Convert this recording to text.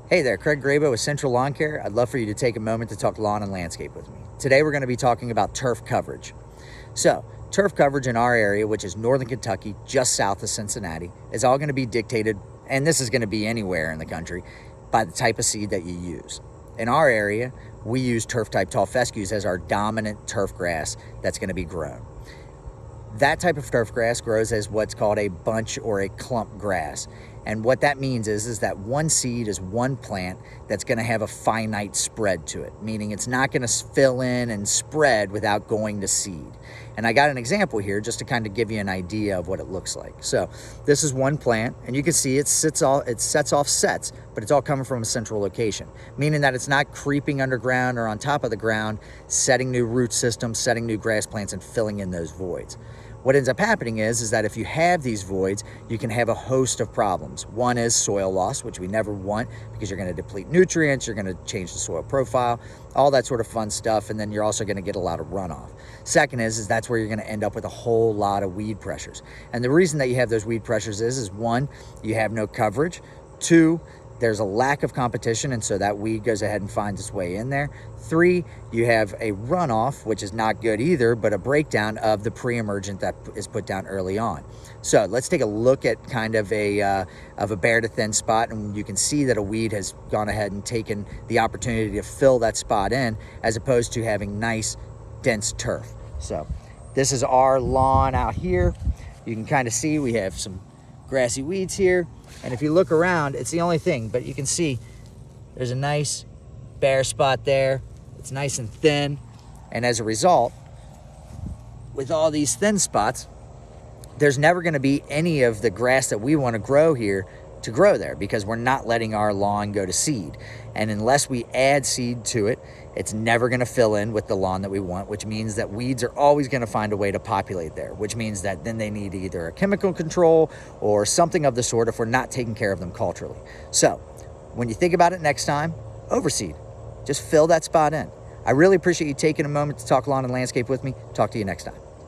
Hey there, Craig Grabow with Central Lawn Care. I'd love for you to take a moment to talk lawn and landscape with me. Today we're going to be talking about turf coverage. So, turf coverage in our area, which is northern Kentucky, just south of Cincinnati, is all going to be dictated, and this is going to be anywhere in the country, by the type of seed that you use. In our area, we use turf type tall fescues as our dominant turf grass that's going to be grown. That type of turf grass grows as what's called a bunch or a clump grass. And what that means is that one seed is one plant that's going to have a finite spread to it, meaning it's not going to fill in and spread without going to seed. And I got an example here just to kind of give you an idea of what it looks like. So this is one plant, and you can see it sets off sets, but it's all coming from a central location, meaning that it's not creeping underground or on top of the ground, setting new root systems, setting new grass plants, and filling in those voids. What ends up happening is that if you have these voids, you can have a host of problems. One is soil loss, which we never want because you're going to deplete nutrients, you're going to change the soil profile, all that sort of fun stuff, and then you're also going to get a lot of runoff. Second is that's where you're going to end up with a whole lot of weed pressures. And the reason that you have those weed pressures is one, you have no coverage. Two, there's a lack of competition, and so that weed goes ahead and finds its way in there. Three, you have a runoff, which is not good either, but a breakdown of the pre-emergent that is put down early on. So let's take a look at kind of a bare to thin spot, and you can see that a weed has gone ahead and taken the opportunity to fill that spot in, as opposed to having nice, dense turf. So this is our lawn out here. You can kind of see we have some grassy weeds here, and if you look around, it's the only thing, but you can see there's a nice bare spot there. It's nice and thin, and as a result, with all these thin spots, there's never going to be any of the grass that we want to grow here to grow there, because we're not letting our lawn go to seed. And unless we add seed to it, it's never going to fill in with the lawn that we want, which means that weeds are always going to find a way to populate there, which means that then they need either a chemical control or something of the sort if we're not taking care of them culturally. So when you think about it next time, overseed. Just fill that spot in. I really appreciate you taking a moment to talk lawn and landscape with me. Talk to you next time.